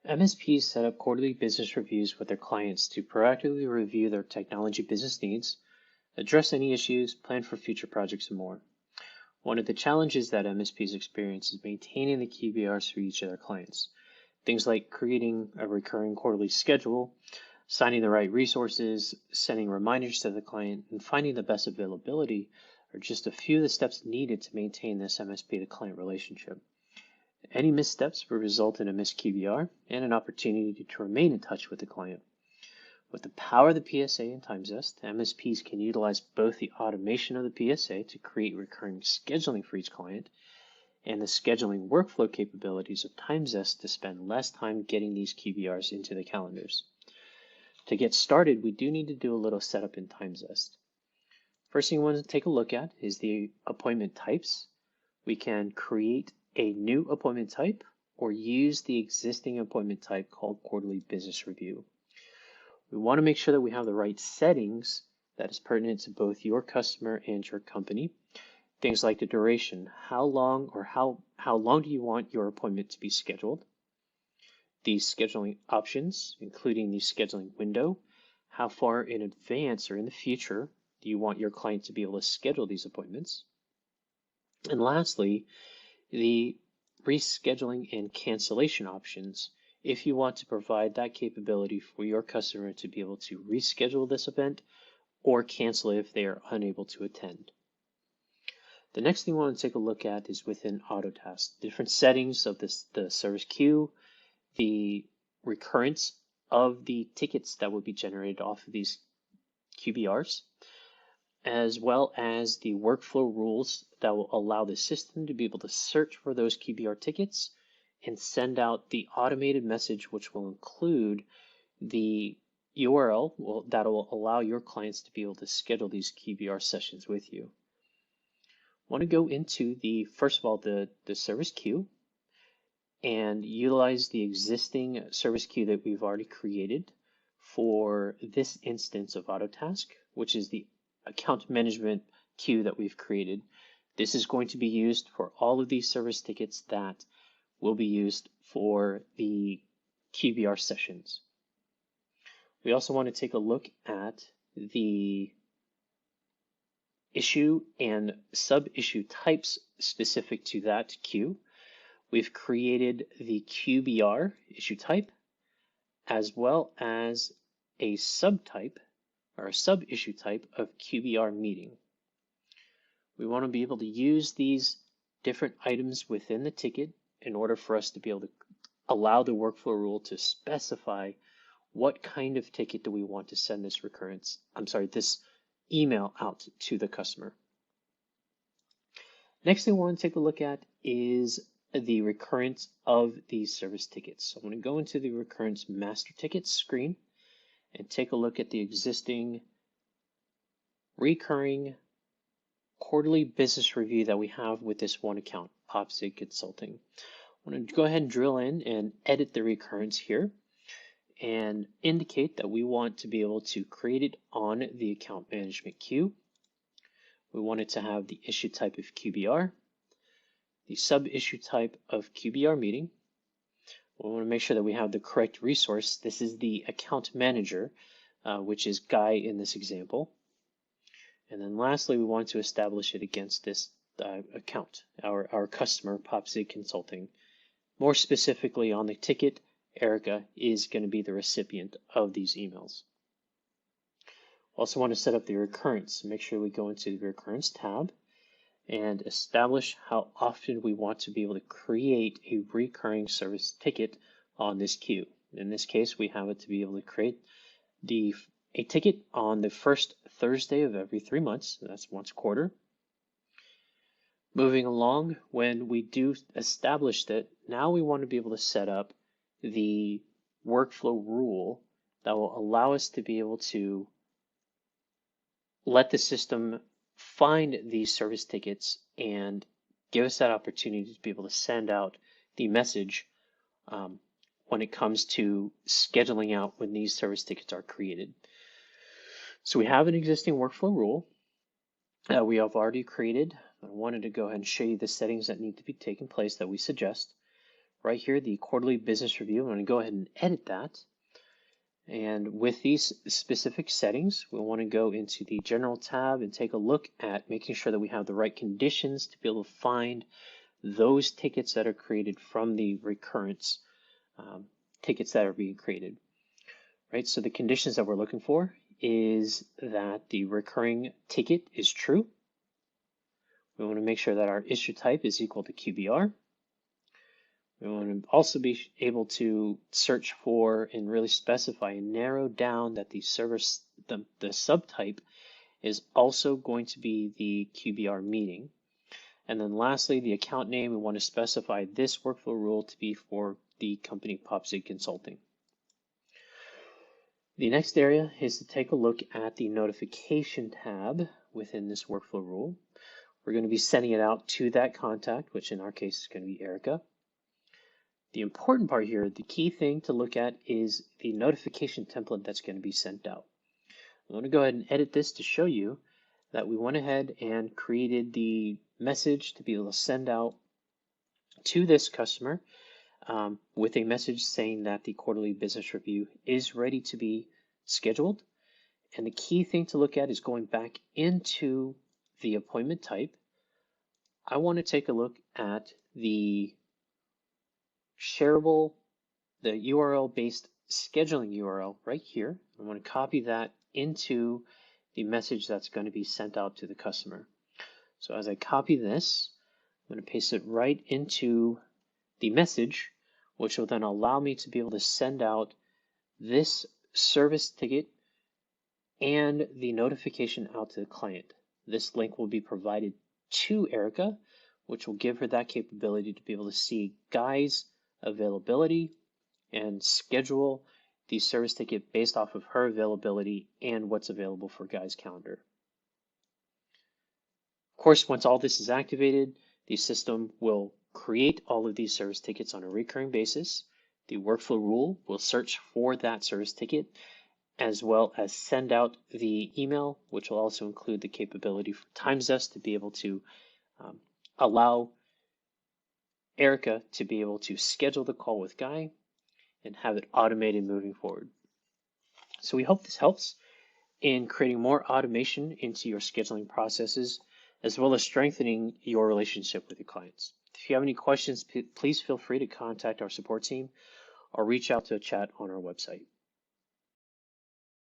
MSPs set up quarterly business reviews with their clients to proactively review their technology business needs, address any issues, plan for future projects, and more. One of the challenges that MSPs experience is maintaining the QBRs for each of their clients. Things like creating a recurring quarterly schedule, signing the right resources, sending reminders to the client, and finding the best availability are just a few of the steps needed to maintain this MSP to client relationship. Any missteps will result in a missed QBR and an opportunity to remain in touch with the client. With the power of the PSA and TimeZest, MSPs can utilize both the automation of the PSA to create recurring scheduling for each client and the scheduling workflow capabilities of TimeZest to spend less time getting these QBRs into the calendars. To get started, we do need to do a little setup in TimeZest. First thing we want to take a look at is the appointment types. We can create a new appointment type or use the existing appointment type called quarterly business review. We want to make sure that we have the right settings that is pertinent to both your customer and your company. Things like the duration, how long do you want your appointment to be scheduled? The scheduling options, including the scheduling window, how far in advance or in the future do you want your client to be able to schedule these appointments? And lastly, the rescheduling and cancellation options, if you want to provide that capability for your customer to be able to reschedule this event or cancel it if they are unable to attend. The next thing we want to take a look at is within Autotask, different settings of the service queue, the recurrence of the tickets that will be generated off of these QBRs, as well as the workflow rules that will allow the system to be able to search for those QBR tickets and send out the automated message, which will include the URL that will allow your clients to be able to schedule these QBR sessions with you. I want to go into first of all, the service queue and utilize the existing service queue that we've already created for this instance of Autotask, which is the account management queue that we've created. This is going to be used for all of these service tickets that will be used for the QBR sessions. We also want to take a look at the issue and sub-issue types specific to that queue. We've created the QBR issue type as well as a subtype or a sub-issue type of QBR meeting. We want to be able to use these different items within the ticket in order for us to be able to allow the workflow rule to specify what kind of ticket do we want to send this this email out to the customer. Next thing we want to take a look at is the recurrence of these service tickets. So I'm going to go into the recurrence master tickets screen and take a look at the existing recurring quarterly business review that we have with this one account, PopSig Consulting. I'm going to go ahead and drill in and edit the recurrence here and indicate that we want to be able to create it on the account management queue. We want it to have the issue type of QBR, the sub-issue type of QBR meeting. We want to make sure that we have the correct resource. This is the account manager, which is Guy in this example. And then lastly, we want to establish it against this account, our customer, PopSig Consulting. More specifically on the ticket, Erica is going to be the recipient of these emails. Also want to set up the recurrence. Make sure we go into the recurrence tab and establish how often we want to be able to create a recurring service ticket on this queue. In this case, we have it to be able to create a ticket on the first Thursday of every 3 months. That's once a quarter. Moving along, when we do establish that, now we want to be able to set up the workflow rule that will allow us to be able to let the system find these service tickets and give us that opportunity to be able to send out the message when it comes to scheduling out when these service tickets are created. So we have an existing workflow rule that we have already created. I wanted to go ahead and show you the settings that need to be taken place that we suggest. right here, the quarterly business review. I'm going to go ahead and edit that. And with these specific settings, we want to go into the General tab and take a look at making sure that we have the right conditions to be able to find those tickets that are created from the recurrence tickets that are being created. Right, so the conditions that we're looking for is that the recurring ticket is true. We want to make sure that our issue type is equal to QBR. We want to also be able to search for and really specify and narrow down that the service, the subtype is also going to be the QBR meeting. And then lastly, the account name, we want to specify this workflow rule to be for the company PopZig Consulting. The next area is to take a look at the notification tab within this workflow rule. We're going to be sending it out to that contact, which in our case is going to be Erica. The important part here, the key thing to look at is the notification template that's going to be sent out. I'm going to go ahead and edit this to show you that we went ahead and created the message to be able to send out to this customer with a message saying that the quarterly business review is ready to be scheduled. And the key thing to look at is going back into the appointment type. I want to take a look at the shareable, the URL-based scheduling URL right here. I want to copy that into the message that's going to be sent out to the customer. So as I copy this, I'm going to paste it right into the message, which will then allow me to be able to send out this service ticket and the notification out to the client. This link will be provided to Erica, which will give her that capability to be able to see Guy's availability and schedule the service ticket based off of her availability and what's available for Guy's calendar. Of course, once all this is activated, the system will create all of these service tickets on a recurring basis. The workflow rule will search for that service ticket, as well as send out the email, which will also include the capability for TimeZest to be able to allow Erica to be able to schedule the call with Guy and have it automated moving forward. So we hope this helps in creating more automation into your scheduling processes, as well as strengthening your relationship with your clients. If you have any questions, please feel free to contact our support team or reach out to a chat on our website.